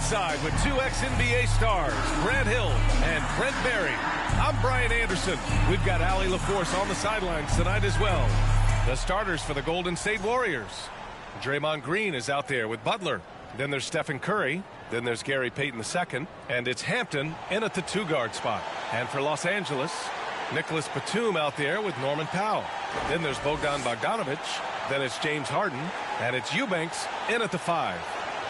Courtside with two ex-NBA stars, Grant Hill and Brent Barry. I'm Brian Anderson. We've got Allie LaForce on the sidelines tonight as well. The starters for the Golden State Warriors. Draymond Green is out there with Butler. Then there's Stephen Curry. Then there's Gary Payton II. And it's Hampton in at the two-guard spot. And for Los Angeles, Nicholas Batum out there with Norman Powell. Then there's Bogdan Bogdanovic. Then it's James Harden. And it's Eubanks in at the 5.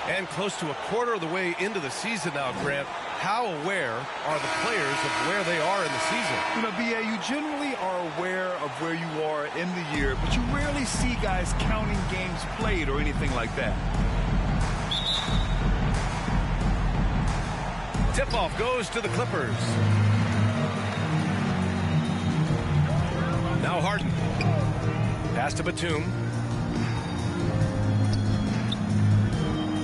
And close to a quarter of the way into the season now, Grant, how aware are the players of where they are in the season? You know, B.A., you generally are aware of where you are in the year, but you rarely see guys counting games played or anything like that. Tip-off goes to the Clippers. Now Harden. Pass to Batum.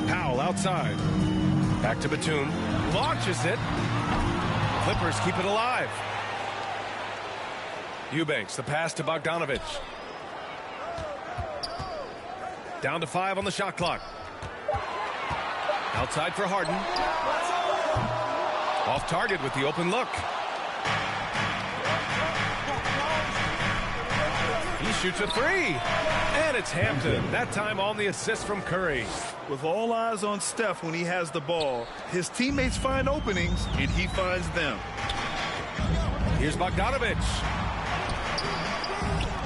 Powell outside. Back to Batum. Launches it. Clippers keep it alive. Eubanks, the pass to Bogdanovic. Down to 5 on the shot clock. Outside for Harden. Off target with the open look. He shoots a 3. And it's Hampton. That time on the assist from Curry. With all eyes on Steph when he has the ball, his teammates find openings, and he finds them. Here's Bogdanovic.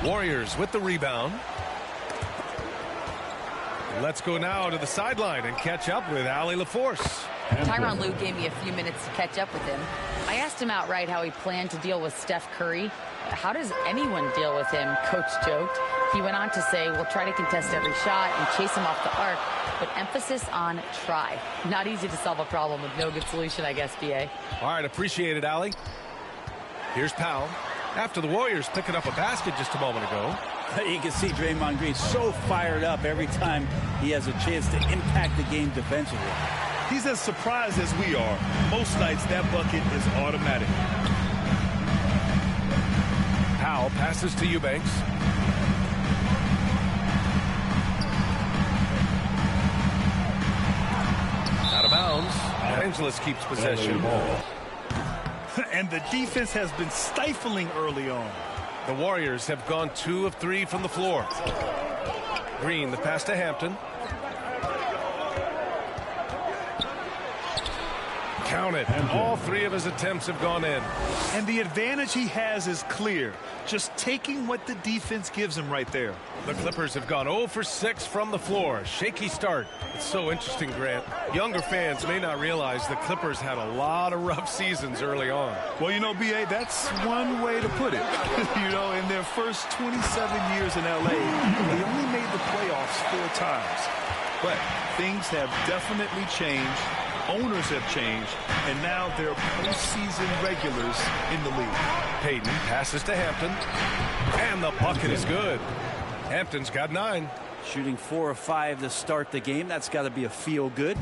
Warriors with the rebound. Let's go now to the sideline and catch up with Allie LaForce. Tyronn Lue gave me a few minutes to catch up with him. I asked him outright how he planned to deal with Steph Curry. How does anyone deal with him? Coach joked. He went on to say, we'll try to contest every shot and chase him off the arc, but emphasis on try. Not easy to solve a problem with no good solution, I guess, B.A. All right, appreciate it, Allie. Here's Powell. After the Warriors picking up a basket just a moment ago. You can see Draymond Green so fired up every time he has a chance to impact the game defensively. He's as surprised as we are. Most nights, that bucket is automatic. Powell passes to Eubanks. Out of bounds. Angeles keeps possession. And the defense has been stifling early on. The Warriors have gone 2 of 3 from the floor. Green, the pass to Hampton. Count it. All 3 of his attempts have gone in. And the advantage he has is clear. Just taking what the defense gives him right there. The Clippers have gone 0 for 6 from the floor. Shaky start. It's so interesting, Grant. Younger fans may not realize the Clippers had a lot of rough seasons early on. Well, you know, B.A., that's one way to put it. You know, in their first 27 years in L.A., they only made the playoffs 4 times. But things have definitely changed. Owners have changed, and now they're postseason regulars in the league. Payton passes to Hampton, and the bucket is good. Hampton's got 9. Shooting 4 of 5 to start the game. That's got to be a feel good.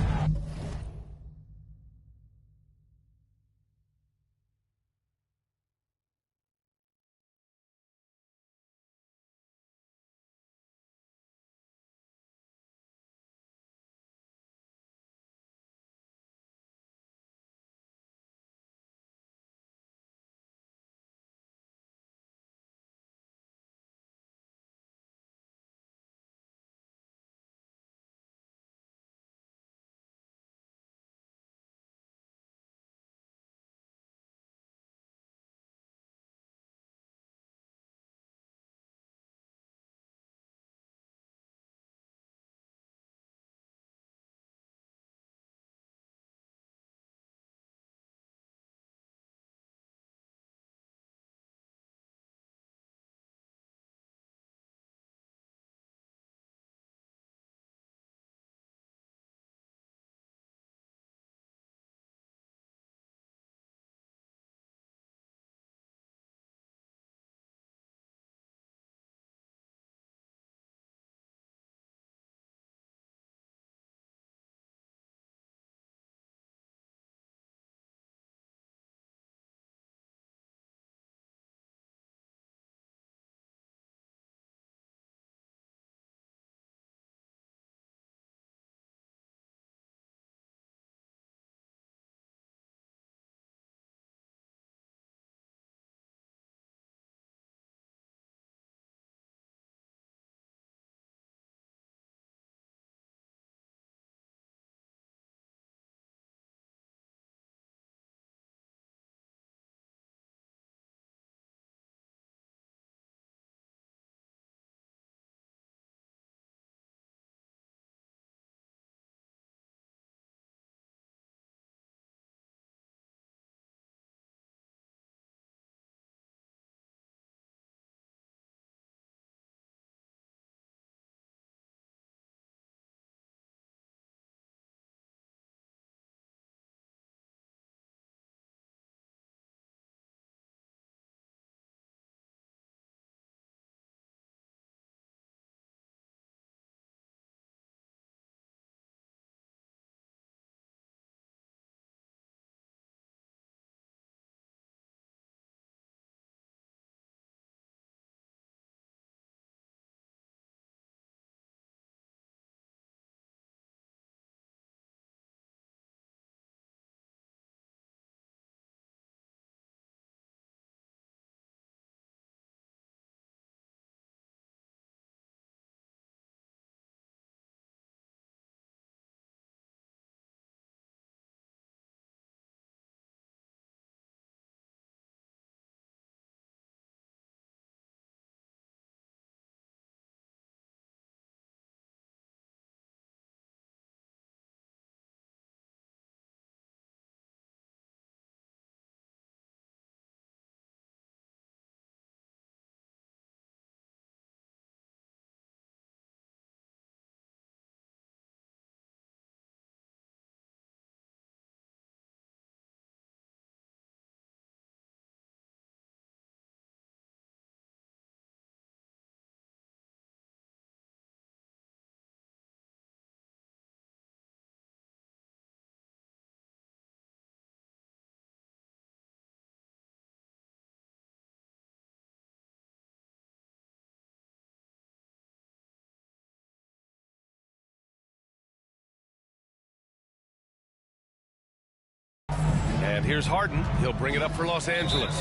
And here's Harden. He'll bring it up for Los Angeles.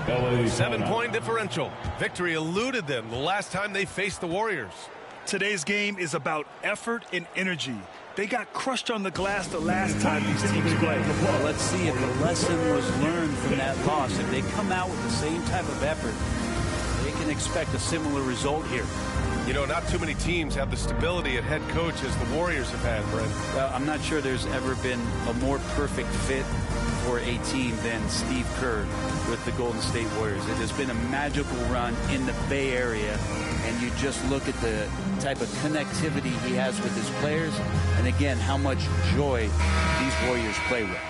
7-point differential. Victory eluded them the last time they faced the Warriors. Today's game is about effort and energy. They got crushed on the glass the last time these teams played. Well, let's see if the lesson was learned from that loss. If they come out with the same type of effort, they can expect a similar result here. You know, not too many teams have the stability at head coach as the Warriors have had, Brent. I'm not sure there's ever been a more perfect fit for a team than Steve Kerr with the Golden State Warriors. It has been a magical run in the Bay Area, and you just look at the type of connectivity he has with his players, and again, how much joy these Warriors play with.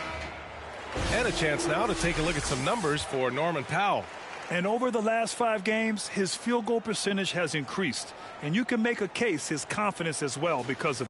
And a chance now to take a look at some numbers for Norman Powell. And over the last 5 games, his field goal percentage has increased. And you can make a case his confidence as well because of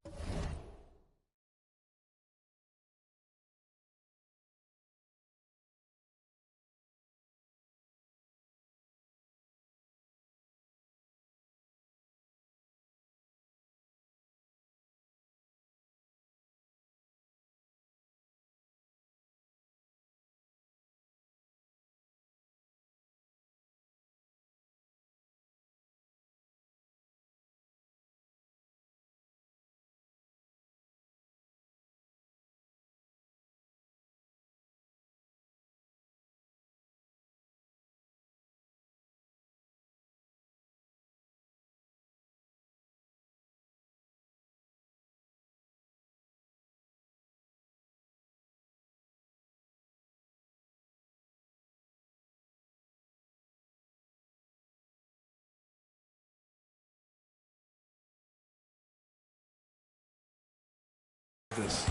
this.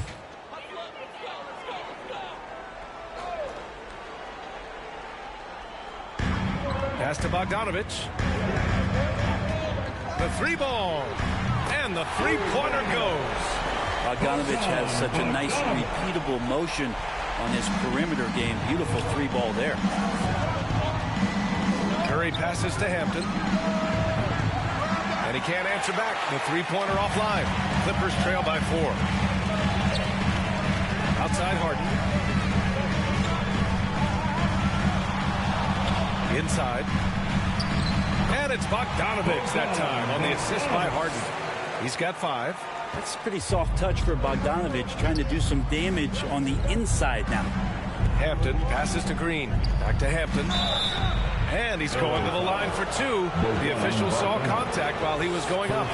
Pass to Bogdanovich. The 3-ball. And the 3-pointer goes. Bogdanovich has such a nice repeatable motion on his perimeter game. Beautiful 3-ball there. Curry passes to Hampton. And he can't answer back. The 3-pointer offline. Clippers trail by 4. Outside Harden. Inside. And it's Bogdanovich that time on the assist by Harden. He's got 5. That's a pretty soft touch for Bogdanovich, trying to do some damage on the inside now. Hampton passes to Green. Back to Hampton. And he's going to the line for 2. The official saw contact while he was going up.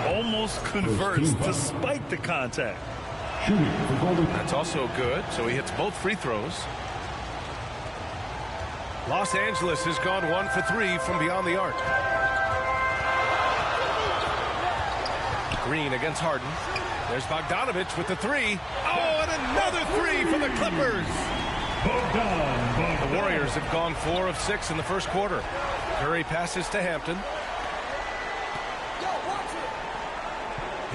Almost converts despite the contact. That's also good, so he hits both free throws. Los Angeles has gone 1 for 3 from beyond the arc. Green against Harden. There's Bogdanovich with the 3. Oh, and another 3 for the Clippers. The Warriors have gone 4 of 6 in the first quarter. Curry passes to Hampton.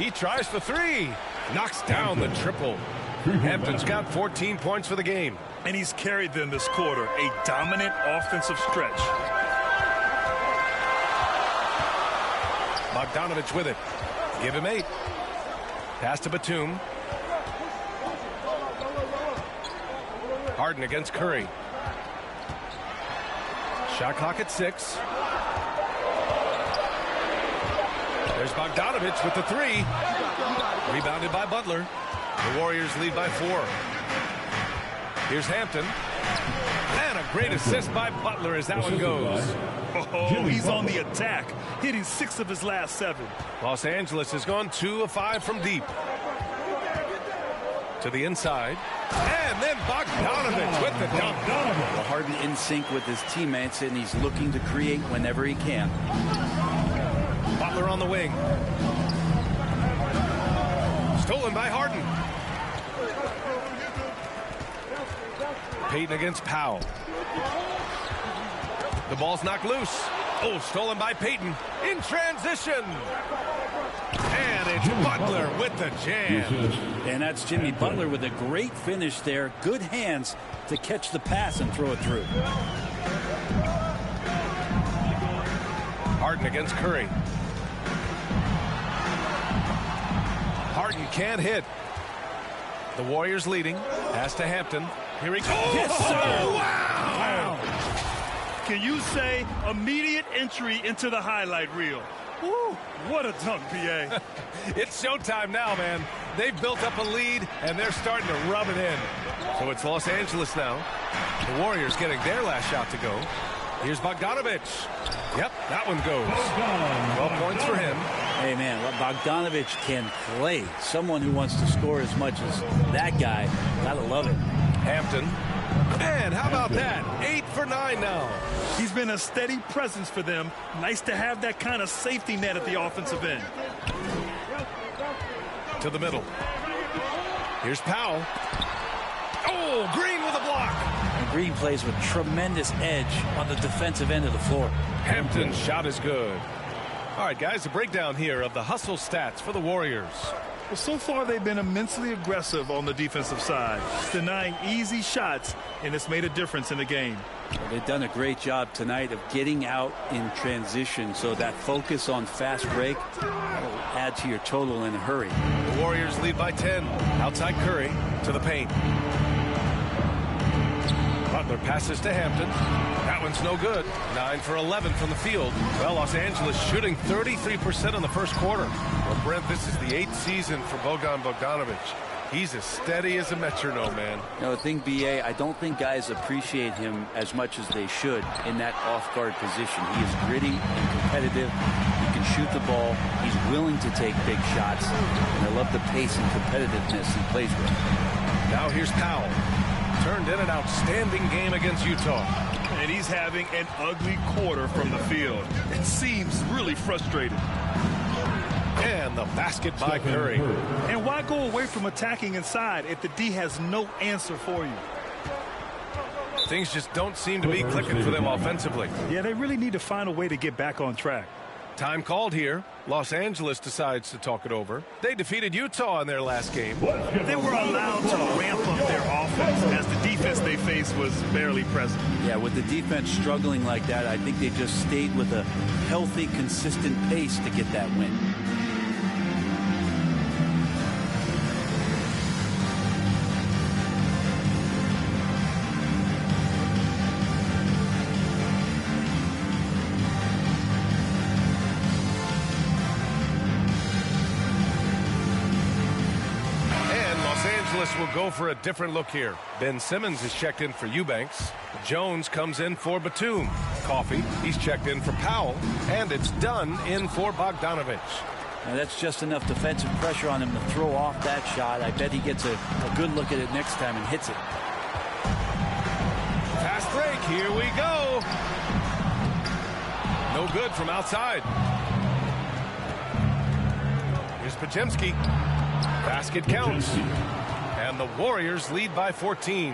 He tries for 3. Knocks down the triple. Hampton's got 14 points for the game. And he's carried them this quarter. A dominant offensive stretch. Bogdanovich with it. Give him 8. Pass to Batum. Harden against Curry. Shot clock at 6. There's Bogdanovich with the 3. Rebounded by Butler. The Warriors lead by 4. Here's Hampton. And a great assist by Butler as that one goes. Oh, he's on the attack, hitting 6 of his last 7. Los Angeles has gone 2 of 5 from deep. To the inside. And then Bogdanovich with the dunk. Well, Harden in sync with his teammates, and he's looking to create whenever he can. Butler on the wing. Stolen by Harden. Payton against Powell. The ball's knocked loose. Oh, stolen by Payton. In transition. And it's Butler with the jam. And that's Jimmy Butler with a great finish there. Good hands to catch the pass and throw it through. Harden against Curry. Harden can't hit. The Warriors leading. Pass to Hampton. Here he goes. Yes, sir. Wow. Can you say immediate entry into the highlight reel? Woo, what a dunk, PA. It's showtime now, man. They've built up a lead, and they're starting to rub it in. So it's Los Angeles now. The Warriors getting their last shot to go. Here's Bogdanovich. Yep, that one goes. 12 points for him. Hey, man, Bogdanovich can play. Someone who wants to score as much as that guy, gotta love it. Hampton. And how about that? 8 for 9 now. He's been a steady presence for them. Nice to have that kind of safety net at the offensive end. To the middle. Here's Powell. Oh, Green with a block. And Green plays with tremendous edge on the defensive end of the floor. Hampton's shot is good. All right, guys, a breakdown here of the hustle stats for the Warriors. Well, so far they've been immensely aggressive on the defensive side, denying easy shots, and it's made a difference in the game. Well, they've done a great job tonight of getting out in transition, so that focus on fast break will add to your total in a hurry. The Warriors lead by 10. Outside Curry to the paint. Butler passes to Hampton. That one's no good. 9 for 11 from the field. Well, Los Angeles shooting 33% in the first quarter. Well, Brent, this is the 8th season for Bogdanovich. He's as steady as a metronome, man. You know, the thing, BA, I don't think guys appreciate him as much as they should in that off-guard position. He is gritty and competitive. He can shoot the ball. He's willing to take big shots. And I love the pace and competitiveness he plays with. Now here's Powell. Turned in an outstanding game against Utah. And he's having an ugly quarter from the field. It seems really frustrated. And the basket by Curry. And why go away from attacking inside if the D has no answer for you? Things just don't seem to be clicking for them offensively. Yeah, they really need to find a way to get back on track. Time called here. Los Angeles decides to talk it over. They defeated Utah in their last game. They were allowed to ramp up their offense as the defense they faced was barely present. Yeah, with the defense struggling like that, I think they just stayed with a healthy, consistent pace to get that win. Will go for a different look here. Ben Simmons is checked in for Eubanks. Jones comes in for Batum. Coffey, he's checked in for Powell. And it's done in for Bogdanovich. Now that's just enough defensive pressure on him to throw off that shot. I bet he gets a good look at it next time and hits it. Fast break, here we go. No good from outside. Here's Podziemski. Basket counts. And the Warriors lead by 14.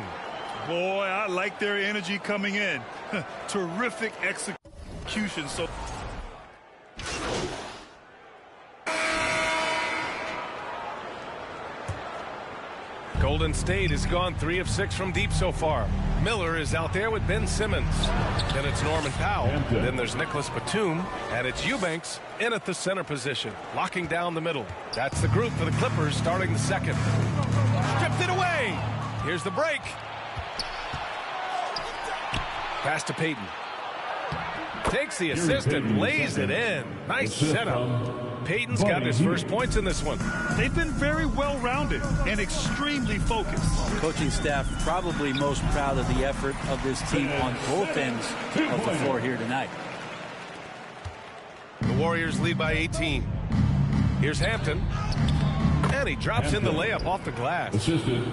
Boy, I like their energy coming in. Terrific execution. So Golden State has gone 3 of 6 from deep so far. Miller is out there with Ben Simmons. Then it's Norman Powell. Then there's Nicholas Batum. And it's Eubanks in at the center position, locking down the middle. That's the group for the Clippers starting the second. Stripped it away. Here's the break. Pass to Payton. Takes the assist and lays it in. Nice setup. Payton's got his first points in this one. They've been very well-rounded and extremely focused. Coaching staff probably most proud of the effort of this team on both ends of the floor here tonight. The Warriors lead by 18. Here's Hampton. And he drops in the layup off the glass.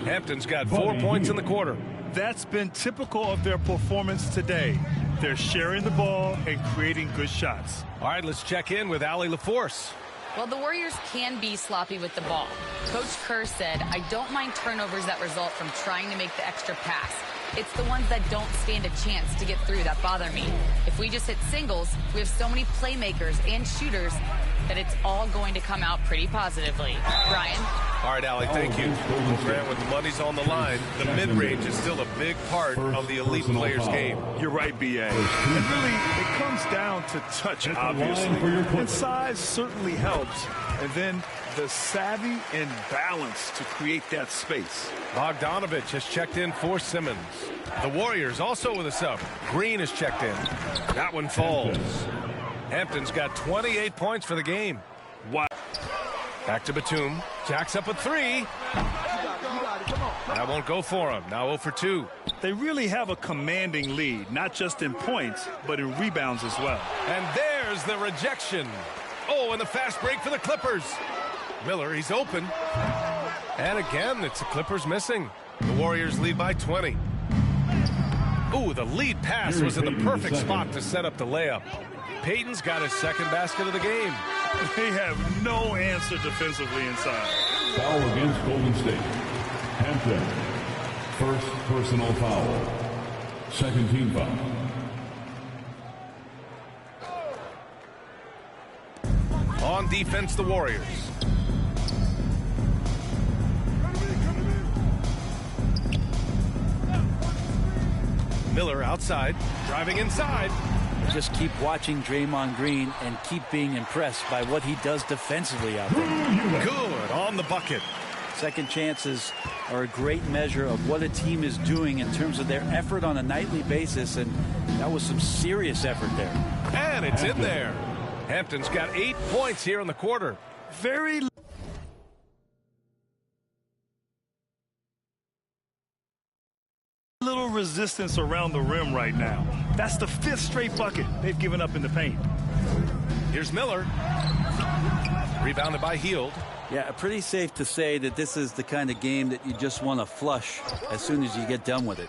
Hampton's got 4 points in the quarter. That's been typical of their performance today. They're sharing the ball and creating good shots. All right, let's check in with Allie LaForce. Well, the Warriors can be sloppy with the ball. Coach Kerr said, I don't mind turnovers that result from trying to make the extra pass. It's the ones that don't stand a chance to get through that bother me. If we just hit singles, we have so many playmakers and shooters that it's all going to come out pretty positively. Brian? All right, Allie, thank you. Grant, when the money's on the line, the mid-range is still a big part of the elite player's game. You're right, B.A. And really, it comes down to touch, obviously. And size certainly helps. And then The savvy and balance to create that space. Bogdanovich has checked in for Simmons. The Warriors also with a sub. Green has checked in. That one falls. Hampton's got 28 points for the game. Wow. Back to Batum. Jacks up a three. That won't go for him. Now 0 for 2. They really have a commanding lead, not just in points, but in rebounds as well. And there's the rejection. Oh, and the fast break for the Clippers. Miller, he's open. And again, it's the Clippers missing. The Warriors lead by 20. Ooh, the lead pass was in the perfect spot to set up the layup. Payton's got his second basket of the game. They have no answer defensively inside. Foul against Golden State. Hampton. First personal foul. Second team foul. On defense, the Warriors. Miller outside, driving inside. Just keep watching Draymond Green and keep being impressed by what he does defensively out there. Good on the bucket. Second chances are a great measure of what a team is doing in terms of their effort on a nightly basis, and that was some serious effort there. And it's in there. Hampton's got 8 points here in the quarter. Very little resistance around the rim right now. That's the 5th straight bucket they've given up in the paint. Here's Miller. Rebounded by Hield. Yeah, pretty safe to say that this is the kind of game that you just want to flush as soon as you get done with it.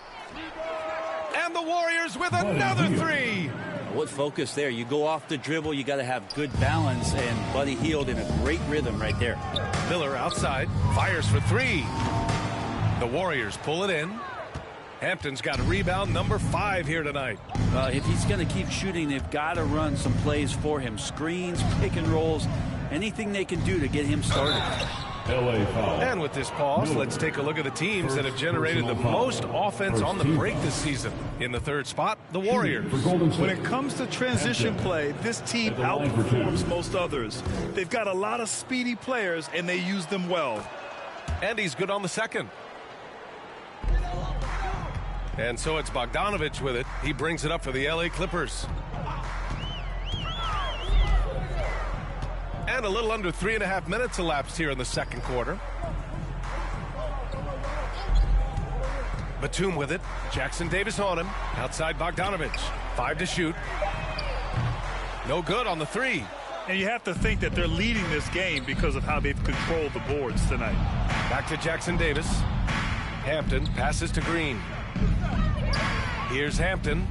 And the Warriors with another three. What focus there? You go off the dribble, you got to have good balance, and Buddy Hield in a great rhythm right there. Miller outside, fires for three. The Warriors pull it in. Hampton's got rebound number 5 here tonight. If he's going to keep shooting, they've got to run some plays for him. Screens, pick and rolls, anything they can do to get him started. LA foul. And with this pause, let's take a look at the teams that have generated the most offense on the break this season. In the 3rd spot, the Warriors. When it comes to transition play, this team outperforms most others. They've got a lot of speedy players, and they use them well. And he's good on the second. And so it's Bogdanovich with it. He brings it up for the LA Clippers. And a little under 3.5 minutes elapsed here in the second quarter. Batum with it. Jackson Davis on him. Outside Bogdanovich. 5 to shoot. No good on the 3. And you have to think that they're leading this game because of how they've controlled the boards tonight. Back to Jackson Davis. Hampton passes to Green. Here's Hampton.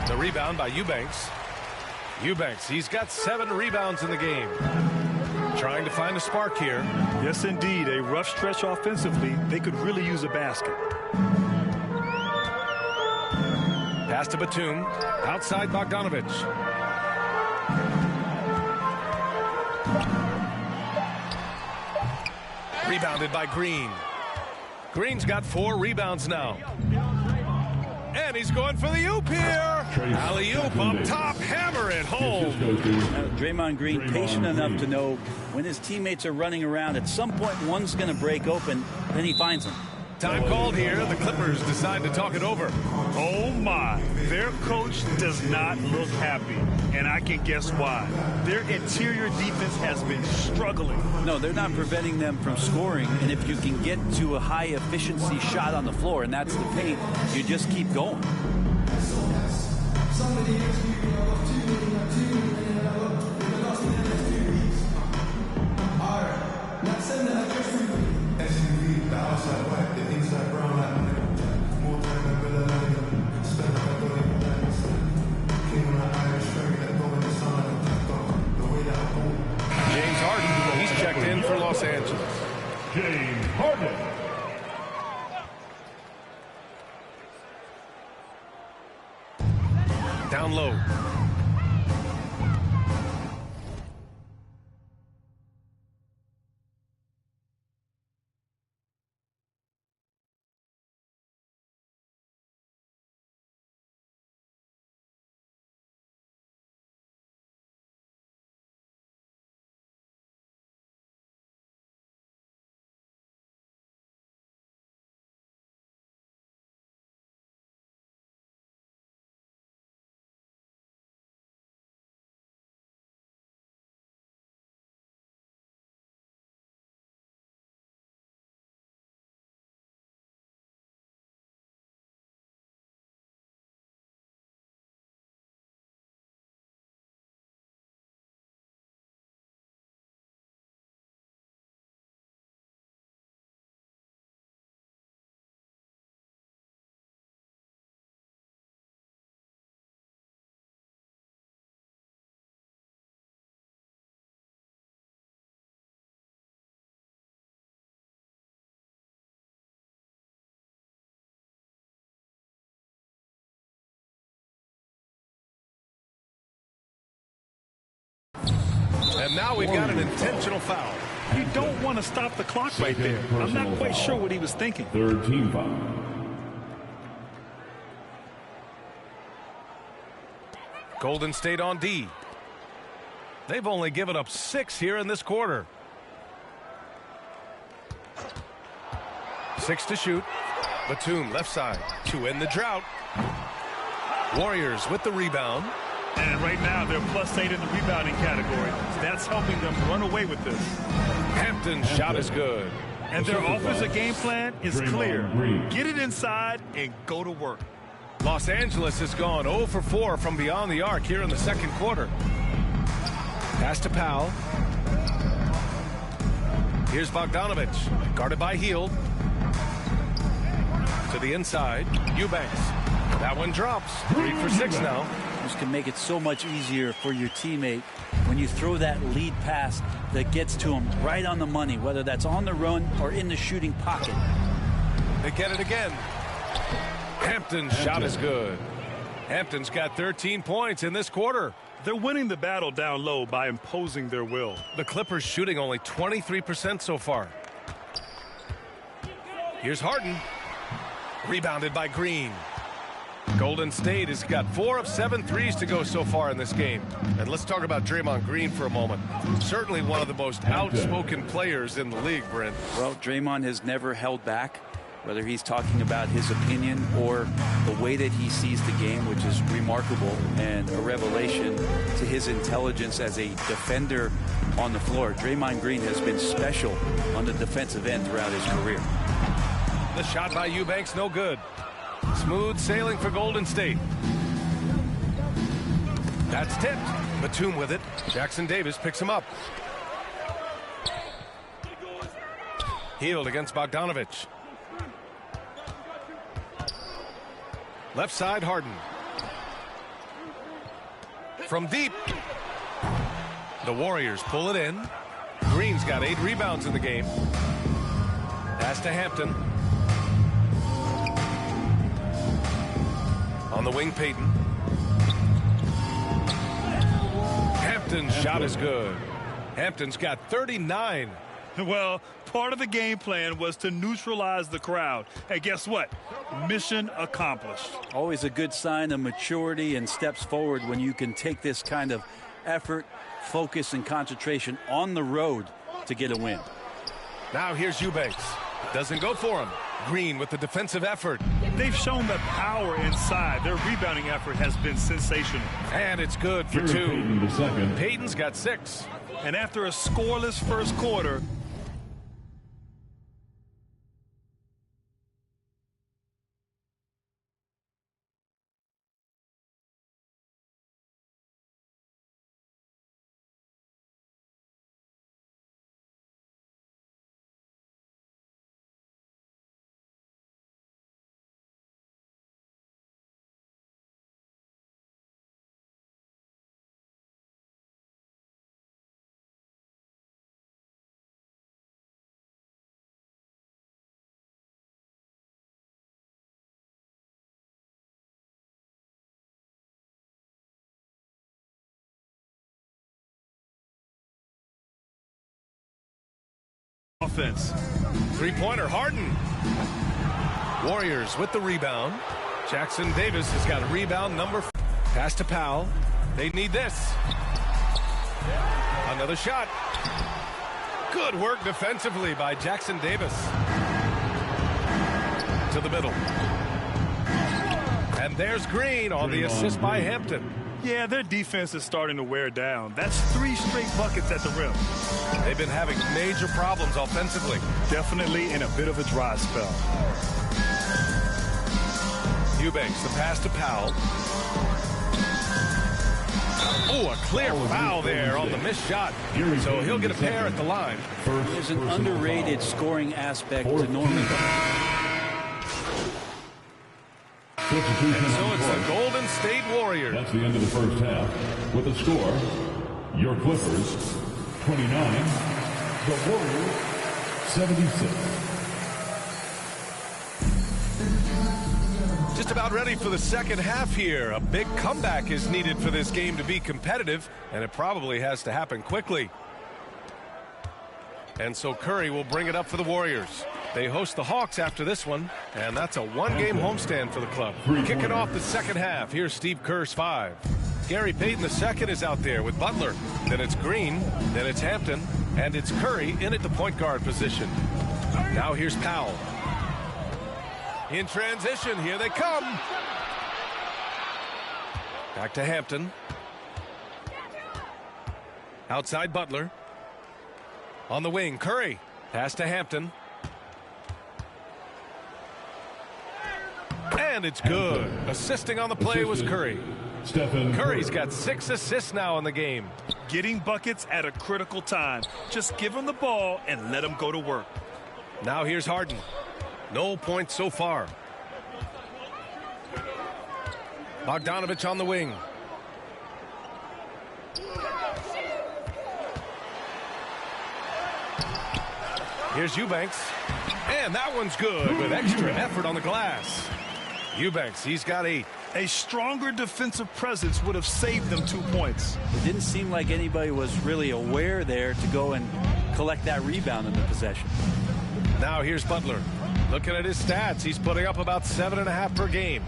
The rebound by Eubanks. Eubanks, he's got 7 rebounds in the game. Trying to find a spark here. Yes, indeed. A rough stretch offensively. They could really use a basket. Pass to Batum. Outside Bogdanovich. Rebounded by Green. Green's got 4 rebounds now. And he's going for the oop here. Alley-oop up top, hammer it home. Draymond Green patient enough to know when his teammates are running around, at some point one's going to break open, then he finds them. Time called here. The Clippers decide to talk it over. Oh, my. Their coach does not look happy, and I can guess why. Their interior defense has been struggling. No, they're not preventing them from scoring, and if you can get to a high-efficiency shot on the floor, and that's the paint, you just keep going. For Los Angeles. James Harden. Down low. And now we've got an intentional foul. You don't want to stop the clock right there. I'm not quite sure what he was thinking. Third team foul. Golden State on D. They've only given up 6 here in this quarter. 6 to shoot. Batum left side to end the drought. Warriors with the rebound. And right now they're +8 in the rebounding category. That's helping them run away with this. Hampton's shot is good. And their offensive game plan is clear. Get it inside and go to work. Los Angeles has gone 0 for 4 from beyond the arc here in the second quarter. Pass to Powell. Here's Bogdanovich, guarded by Hield. To the inside, Eubanks. That one drops. 3 for 6 now. This can make it so much easier for your teammate when you throw that lead pass that gets to him right on the money, whether that's on the run or in the shooting pocket. They get it again. Hampton's shot is good. Hampton's got 13 points in this quarter. They're winning the battle down low by imposing their will. The Clippers shooting only 23% so far. Here's Harden. Rebounded by Green. Golden State has got 4 of 7 threes to go so far in this game. And let's talk about Draymond Green for a moment. Certainly one of the most outspoken players in the league, Brent. Well, Draymond has never held back, whether he's talking about his opinion or the way that he sees the game, which is remarkable and a revelation to his intelligence as a defender on the floor. Draymond Green has been special on the defensive end throughout his career. The shot by Eubanks, no good. Smooth sailing for Golden State. That's tipped. Batum with it. Jackson Davis picks him up. Hield against Bogdanovich. Left side, Harden. From deep. The Warriors pull it in. Green's got 8 rebounds in the game. Pass to Hampton. On the wing, Payton. Hampton's shot is good. Hampton's got 39. Well, part of the game plan was to neutralize the crowd. And guess what? Mission accomplished. Always a good sign of maturity and steps forward when you can take this kind of effort, focus, and concentration on the road to get a win. Now here's Eubanks. Doesn't go for him. Green with the defensive effort. They've shown the power inside. Their rebounding effort has been sensational. And it's good for 2. Payton's got 6. And after a scoreless first quarter, offense. 3-pointer, Harden. Warriors with the rebound. Jackson Davis has got a rebound number 4. Pass to Powell. They need this. Another shot. Good work defensively by Jackson Davis. To the middle. And there's Green on the assist by Hampton. Yeah, their defense is starting to wear down. That's 3 straight buckets at the rim. They've been having major problems offensively. Definitely in a bit of a dry spell. Eubanks, the pass to Powell. Oh, a clear foul there on the missed shot. So he'll get a pair at the line. There's an underrated scoring aspect to Norman. And so it's the Golden State Warriors. That's the end of the first half. With the score, your Clippers 29, the Warriors 76. Just about ready for the second half here. A big comeback is needed for this game to be competitive, and it probably has to happen quickly. And so Curry will bring it up for the Warriors. They host the Hawks after this one, and that's a one-game homestand for the club. Kicking off the second half, here's Steve Kerr's 5. Gary Payton II is out there with Butler. Then it's Green, then it's Hampton, and it's Curry in at the point guard position. Now here's Powell. In transition, here they come. Back to Hampton. Outside Butler. On the wing, Curry. Pass to Hampton. And it's good. Assisting on the play was Curry. Curry's got 6 assists now in the game. Getting buckets at a critical time. Just give him the ball and let him go to work. Now here's Harden. No points so far. Bogdanovich on the wing. Here's Eubanks. And that one's good with extra effort on the glass. Eubanks, he's got 8. A stronger defensive presence would have saved them 2 points. It didn't seem like anybody was really aware there to go and collect that rebound in the possession. Now here's Butler. Looking at his stats, he's putting up about 7.5 per game.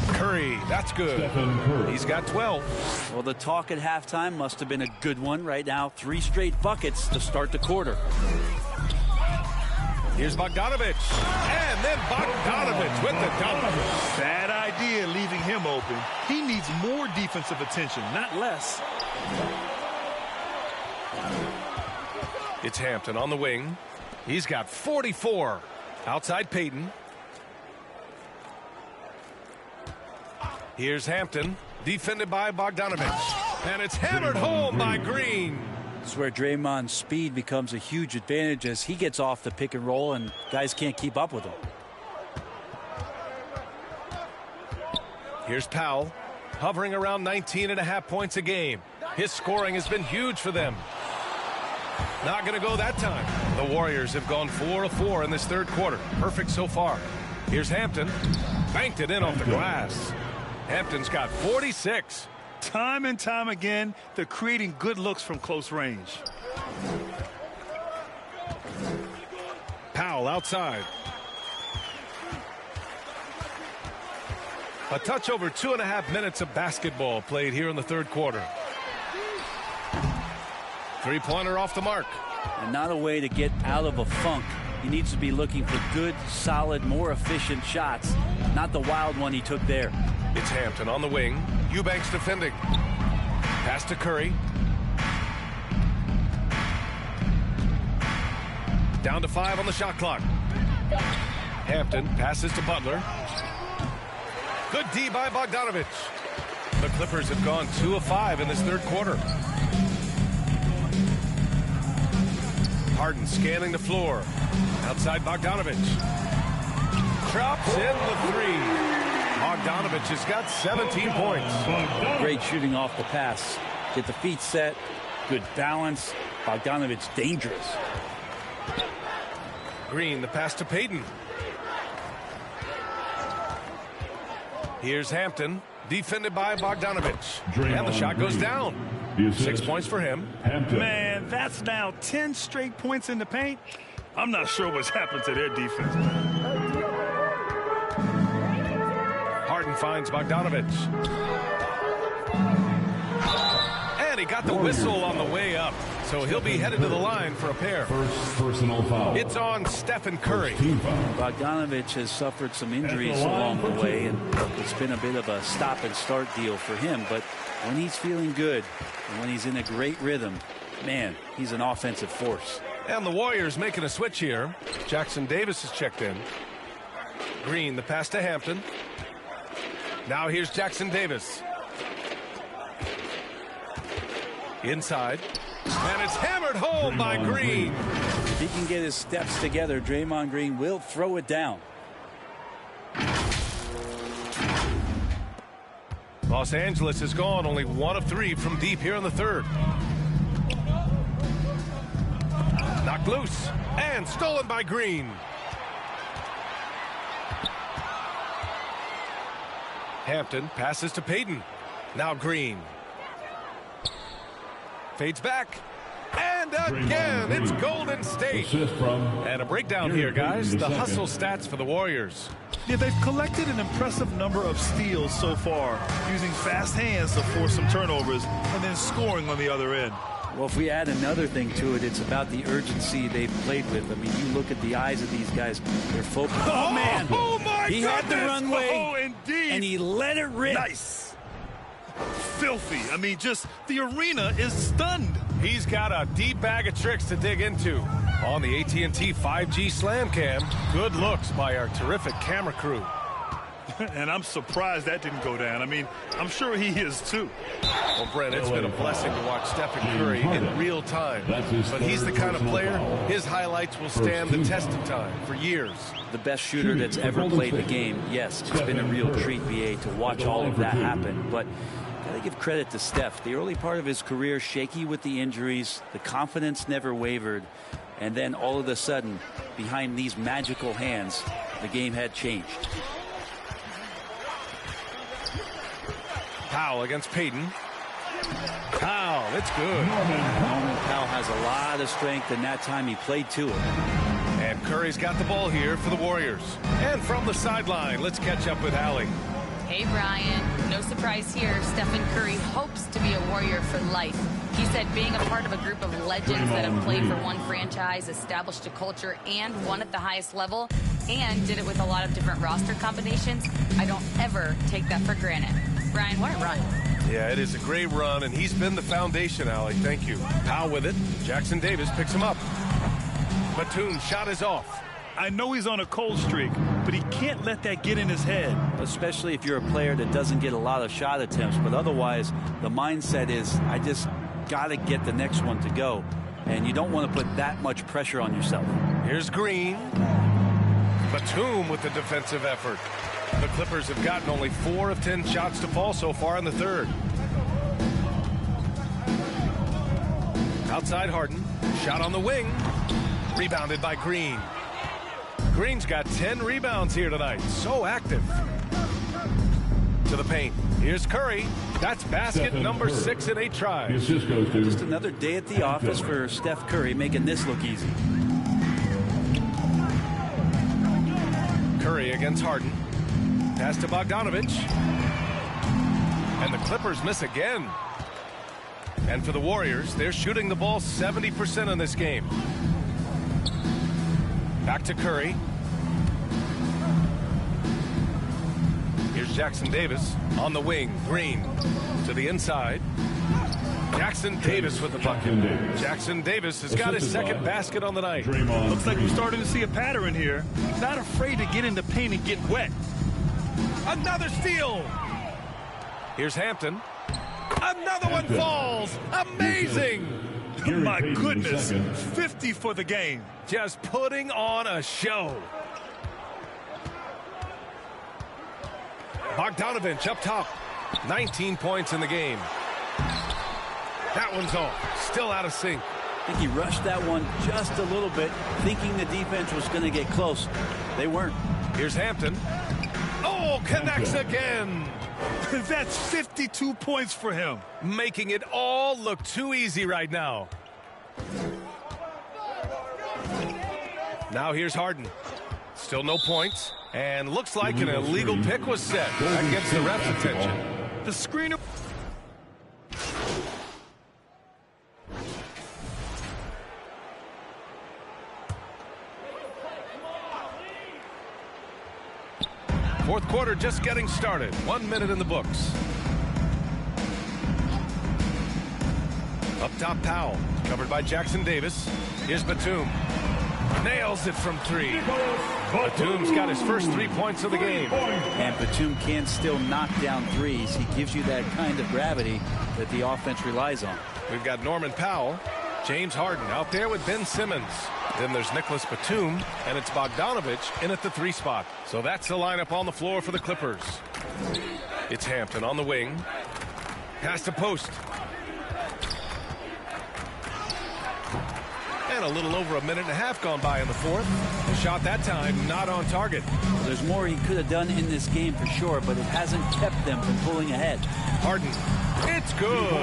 Curry, that's good. He's got 12. Well, the talk at halftime must have been a good one. Right now, 3 straight buckets to start the quarter. Here's Bogdanovich. And then Bogdanovich with the dunk. Bad idea leaving him open. He needs more defensive attention, not less. It's Hampton on the wing. He's got 44. Outside Payton. Here's Hampton, defended by Bogdanovich. And it's hammered home by Green. This is where Draymond's speed becomes a huge advantage as he gets off the pick and roll and guys can't keep up with him. Here's Powell, hovering around 19.5 points a game. His scoring has been huge for them. Not going to go that time. The Warriors have gone 4 of 4 in this third quarter. Perfect so far. Here's Hampton. Banked it in off the glass. Hampton's got 46. Time and time again, they're creating good looks from close range. Powell outside. A touch over 2.5 minutes of basketball played here in the third quarter. Three-pointer off the mark. And not a way to get out of a funk. He needs to be looking for good, solid, more efficient shots, not the wild one he took there. It's Hampton on the wing. Eubanks defending. Pass to Curry. Down to 5 on the shot clock. Hampton passes to Butler. Good D by Bogdanovich. The Clippers have gone 2 of 5 in this third quarter. Harden scanning the floor. Outside Bogdanovich. Drops in the 3. Bogdanovich has got 17 points. Great shooting off the pass. Get the feet set. Good balance. Bogdanovich dangerous. Green, the pass to Payton. Here's Hampton, defended by Bogdanovich. And the shot goes down. 6 points for him. Man, that's now 10 straight points in the paint. I'm not sure what's happened to their defense. Harden finds Bogdanovich. And he got the whistle on the way up. So he'll be headed to the line for a pair. First personal foul. It's on Stephen Curry. Bogdanovich has suffered some injuries along the way, and it's been a bit of a stop-and-start deal for him. But when he's feeling good and when he's in a great rhythm, man, he's an offensive force. And the Warriors making a switch here. Jackson Davis is checked in. Green, the pass to Hampton. Now here's Jackson Davis. Inside. And it's hammered home by Green. If he can get his steps together, Draymond Green will throw it down. Los Angeles has gone only 1 of 3 from deep here in the third. Knocked loose and stolen by Green. Hampton passes to Payton. Now Green. Fades back. And again, it's Golden State. And a breakdown here, guys. The hustle stats for the Warriors. Yeah, they've collected an impressive number of steals so far, using fast hands to force some turnovers and then scoring on the other end. Well, if we add another thing to it, it's about the urgency they've played with. I mean, you look at the eyes of these guys, they're focused. Oh, man. Oh, my He goodness. had the runway, Oh, indeed. and he let it rip. Nice. Filthy. I mean, just the arena is stunned. He's got a deep bag of tricks to dig into. On the AT&T 5G Slam Cam, good looks by our terrific camera crew. And I'm surprised that didn't go down. I mean, I'm sure he is too. Well, Brent, it's been a blessing to watch Stephen Curry in real time. But he's the kind of player, his highlights will stand the test of time for years. The best shooter that's ever played the game. Yes, it's been a real treat, VA, to watch all of that happen. But gotta give credit to Steph. The early part of his career, shaky with the injuries, the confidence never wavered. And then all of a sudden, behind these magical hands, the game had changed. Powell against Payton. Powell, it's good. Norman Powell has a lot of strength, and that time he played to it. And Curry's got the ball here for the Warriors. And from the sideline, let's catch up with Allie. Hey, Brian. No surprise here. Stephen Curry hopes to be a Warrior for life. He said being a part of a group of legends that have played for one franchise, established a culture, and won at the highest level, and did it with a lot of different roster combinations, I don't ever take that for granted. Brian, what a run. Yeah, it is a great run, and he's been the foundation, Allie. Thank you. Powell with it. Jackson Davis picks him up. Batum's shot is off. I know he's on a cold streak, but he can't let that get in his head. Especially if you're a player that doesn't get a lot of shot attempts. But otherwise, the mindset is, I just got to get the next one to go. And you don't want to put that much pressure on yourself. Here's Green. Batum with the defensive effort. The Clippers have gotten only 4 of 10 shots to fall so far in the third. Outside Harden. Shot on the wing. Rebounded by Green. Green's got 10 rebounds here tonight. So active. To the paint. Here's Curry. That's basket number 6 in 8 tries. Just another day at the office for Steph Curry, making this look easy. Curry against Harden. Pass to Bogdanovich. And the Clippers miss again. And for the Warriors, they're shooting the ball 70% in this game. Back to Curry. Here's Jackson Davis on the wing. Green to the inside. Jackson Davis with the bucket. Jackson Davis has got his second basket on the night. Looks like we're starting to see a pattern here. Not afraid to get in the paint and get wet. Another steal. Here's Hampton. Another one falls. Amazing. My goodness. 50 for the game. Just putting on a show. Bogdanovich up top. 19 points in the game. That one's off. Still out of sync. I think he rushed that one just a little bit, thinking the defense was going to get close. They weren't. Here's Hampton. Oh, connects again. That's 52 points for him. Making it all look too easy right now. Now here's Harden. Still no points. And looks like an illegal pick was set. That gets the ref's attention. The screener. Fourth quarter just getting started. 1 minute in the books. Up top, Powell. Covered by Jackson Davis. Here's Batum. Nails it from 3. Batum's got his first 3 points of the game. And Batum can still knock down threes. He gives you that kind of gravity that the offense relies on. We've got Norman Powell. James Harden out there with Ben Simmons. Then there's Nicholas Batum, and it's Bogdanovich in at the 3 spot. So that's the lineup on the floor for the Clippers. It's Hampton on the wing. Pass to post. And a little over a minute and a half gone by in the fourth. The shot that time not on target. Well, there's more he could have done in this game for sure, but it hasn't kept them from pulling ahead. Harden. It's good.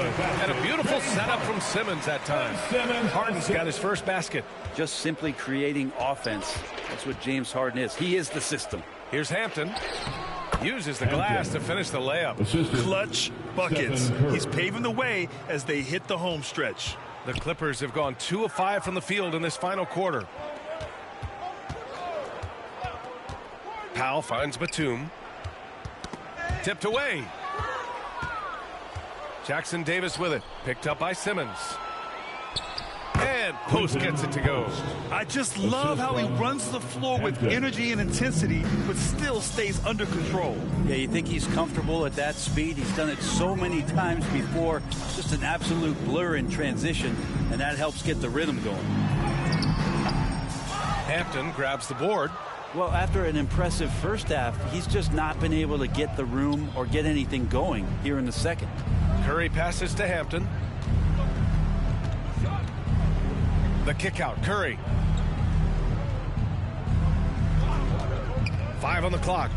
And a beautiful setup from Simmons that time. Harden's got his first basket. Just simply creating offense. That's what James Harden is. He is the system. Here's Hampton. Uses the glass to finish the layup. Clutch buckets. He's paving the way as they hit the home stretch. The Clippers have gone 2 of 5 from the field in this final quarter. Powell finds Batum. Tipped away. Jackson Davis with it. Picked up by Simmons. And Post gets it to go. I just love how he runs the floor with energy and intensity, but still stays under control. Yeah, you think he's comfortable at that speed? He's done it so many times before. Just an absolute blur in transition, and that helps get the rhythm going. Hampton grabs the board. Well, after an impressive first half, he's just not been able to get the room or get anything going here in the second. Curry passes to Hampton. The kick out, Curry. 5 on the clock.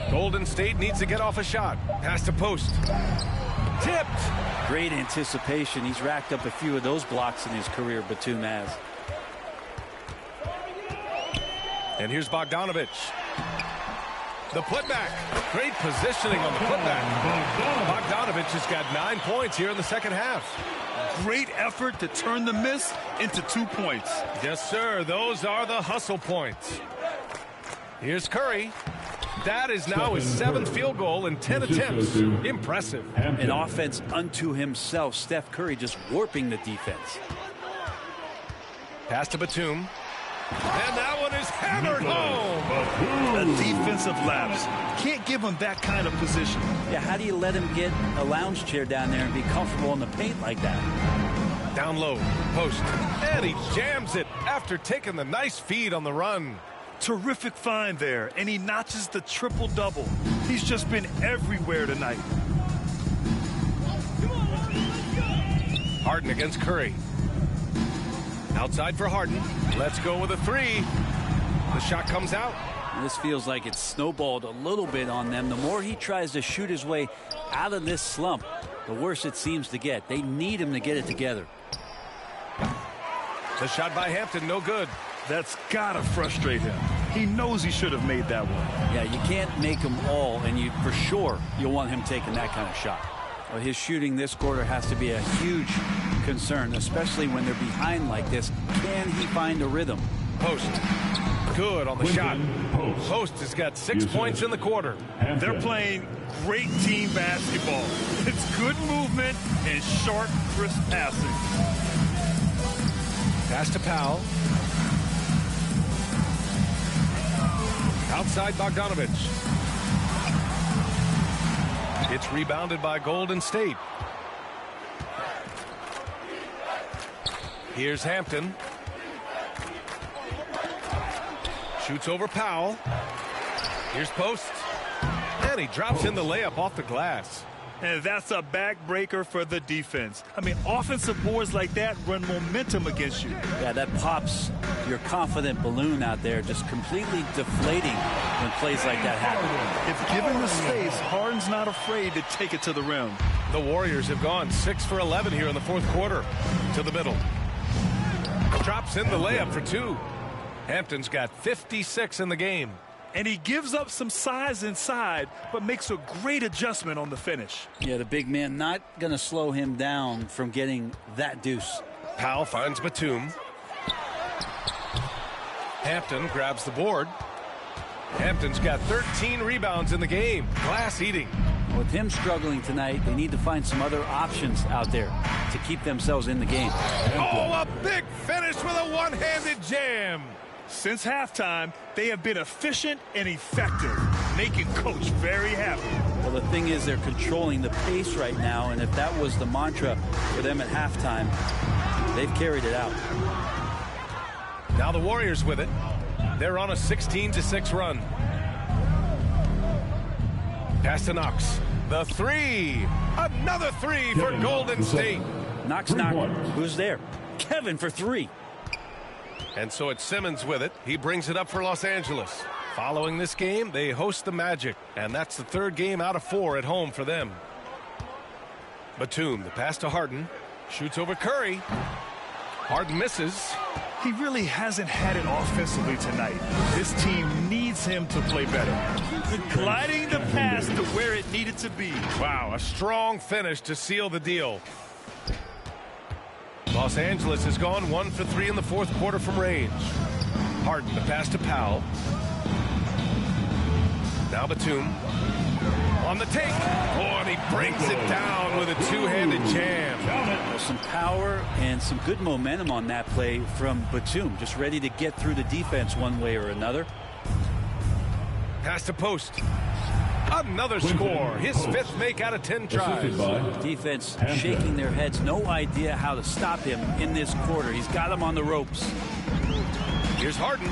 Golden State needs to get off a shot. Pass to Post. Tipped. Great anticipation. He's racked up a few of those blocks in his career, Batum has. And here's Bogdanovich. The putback. Great positioning on the putback. Bogdanovich has got 9 points here in the second half. Great effort to turn the miss into 2 points. Yes, sir. Those are the hustle points. Here's Curry. That is now his 7th field goal in 10 attempts. Impressive. An offense unto himself. Steph Curry just warping the defense. Pass to Batum. And that one is hammered home. A defensive lapse. Can't give him that kind of position. Yeah, how do you let him get a lounge chair down there and be comfortable in the paint like that? Down low, Post. And he jams it after taking the nice feed on the run. Terrific find there, and he notches the triple-double. He's just been everywhere tonight. Harden against Curry. Outside for Harden. Let's go with a 3. The shot comes out. This feels like it's snowballed a little bit on them. The more he tries to shoot his way out of this slump, the worse it seems to get. They need him to get it together. The shot by Hampton, no good. That's gotta frustrate him. He knows he should have made that one. Yeah, you can't make them all, and you for sure you'll want him taking that kind of shot. Well, his shooting this quarter has to be a huge concern, especially when they're behind like this. Can he find a rhythm? Post. Good on the shot. Post has got 6 points in the quarter. They're playing great team basketball. It's good movement and sharp, crisp passing. Pass to Powell. Outside Bogdanovich. It's rebounded by Golden State. Here's Hampton. Shoots over Powell. Here's Post. And he drops in the layup off the glass. And that's a backbreaker for the defense. I mean, offensive boards like that run momentum against you. Yeah, that pops your confident balloon out there, just completely deflating when plays like that happen. If given the space, Harden's not afraid to take it to the rim. The Warriors have gone 6 for 11 here in the fourth quarter. To the middle. Drops in the layup for 2. Hampton's got 56 in the game. And he gives up some size inside, but makes a great adjustment on the finish. Yeah, the big man not going to slow him down from getting that deuce. Powell finds Batum. Hampton grabs the board. Hampton's got 13 rebounds in the game. Glass eating. With him struggling tonight, they need to find some other options out there to keep themselves in the game. Oh, a big finish with a one-handed jam. Since halftime, they have been efficient and effective, making Coach very happy. Well, the thing is, they're controlling the pace right now, and if that was the mantra for them at halftime, they've carried it out. Now the Warriors with it. They're on a 16-6 run. Pass to Knox. The 3. Another 3 for Golden State. Knox. Who's there? Kevin for three. And so it's Simmons with it. He brings it up for Los Angeles. Following this game, they host the Magic, and that's the third game out of 4 at home for them. Batum, the pass to Harden. Shoots over Curry. Harden misses. He really hasn't had it offensively tonight. This team needs him to play better. Gliding the pass to where it needed to be. Wow, a strong finish to seal the deal. Los Angeles has gone 1 for 3 in the fourth quarter from range. Harden, the pass to Powell. Now Batum. On the take. Oh, and he brings it down with a two-handed jam. Some power and some good momentum on that play from Batum. Just ready to get through the defense one way or another. Pass to post. Another score. His 5th make out of 10 tries. Defense shaking their heads. No idea how to stop him in this quarter. He's got him on the ropes. Here's Harden.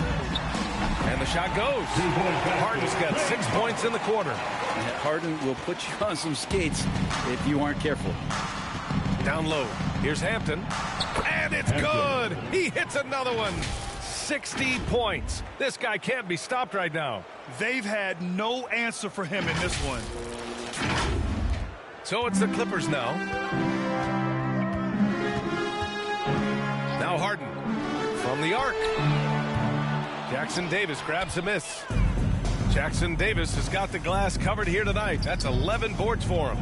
And the shot goes. Harden's got 6 points in the quarter. Harden will put you on some skates if you aren't careful. Down low. Here's Hampton. And it's good. He hits another one. 60 points. This guy can't be stopped right now. They've had no answer for him in this one. So it's the Clippers now. Now Harden from the arc. Jackson Davis grabs a miss. Jackson Davis has got the glass covered here tonight. That's 11 boards for him.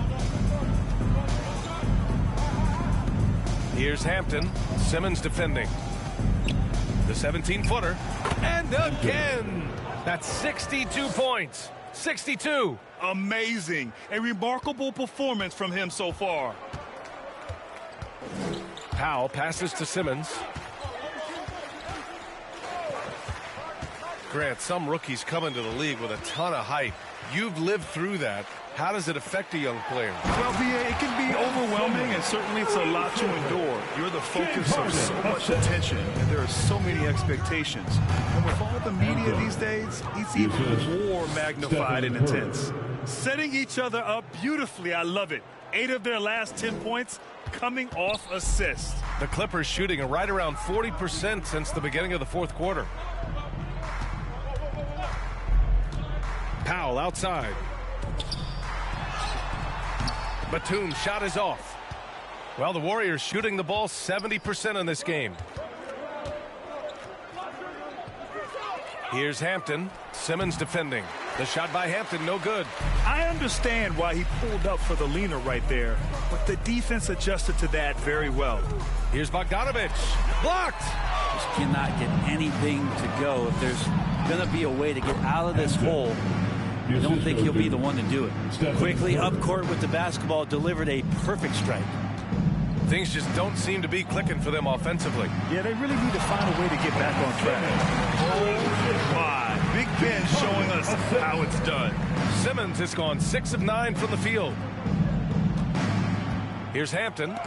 Here's Hampton. Simmons defending. The 17-footer. And again. That's 62 points. 62. Amazing. A remarkable performance from him so far. Powell passes to Simmons. Grant, some rookies come into the league with a ton of hype. You've lived through that. How does it affect a young player? Well, it can be overwhelming, and certainly it's a lot to endure. You're the focus of so much attention, and there are so many expectations. And with all the media these days, it's even more magnified and intense. Setting each other up beautifully, I love it. 8 of their last 10 points coming off assists. The Clippers shooting right around 40% since the beginning of the fourth quarter. Powell outside. Batum shot is off. Well, the Warriors shooting the ball 70% in this game. Here's Hampton. Simmons defending. The shot by Hampton, no good. I understand why he pulled up for the leaner right there, but the defense adjusted to that very well. Here's Bogdanovich. Blocked. Just cannot get anything to go. If there's going to be a way to get out of this hole, I don't think he'll be the one to do it. Quickly up court with the basketball, delivered a perfect strike. Things just don't seem to be clicking for them offensively. Yeah, they really need to find a way to get back on track. Oh, my. Big Ben showing us how it's done. Simmons has gone 6 of 9 from the field. Here's Hampton.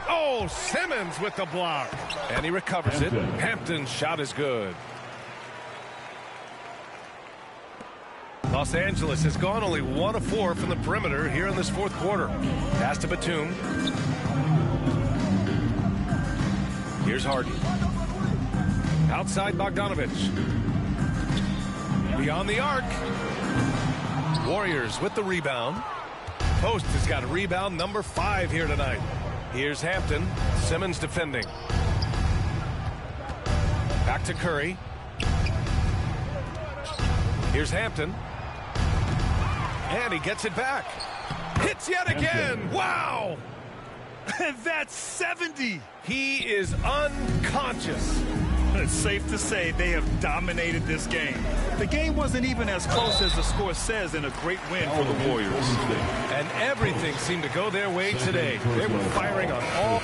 Oh, Simmons with the block. And he recovers it. Hampton's shot is good. Los Angeles has gone only 1 of 4 from the perimeter here in this fourth quarter. Pass to Batum. Here's Harden. Outside Bogdanovich. Beyond the arc. Warriors with the rebound. Post has got a rebound number 5 here tonight. Here's Hampton. Simmons defending. Back to Curry. Here's Hampton. And he gets it back. Hits yet again. Wow. And that's 70. He is unconscious. It's safe to say they have dominated this game. The game wasn't even as close as the score says in a great win for the Warriors. And everything seemed to go their way today. They were firing on all...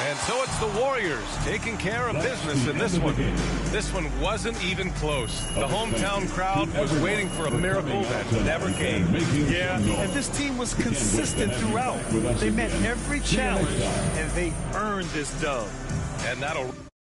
And so it's the Warriors taking care of business in this one. This one wasn't even close. The hometown crowd was waiting for a miracle that never came. Yeah, and this team was consistent throughout. They met every challenge, and they earned this dub. And that'll...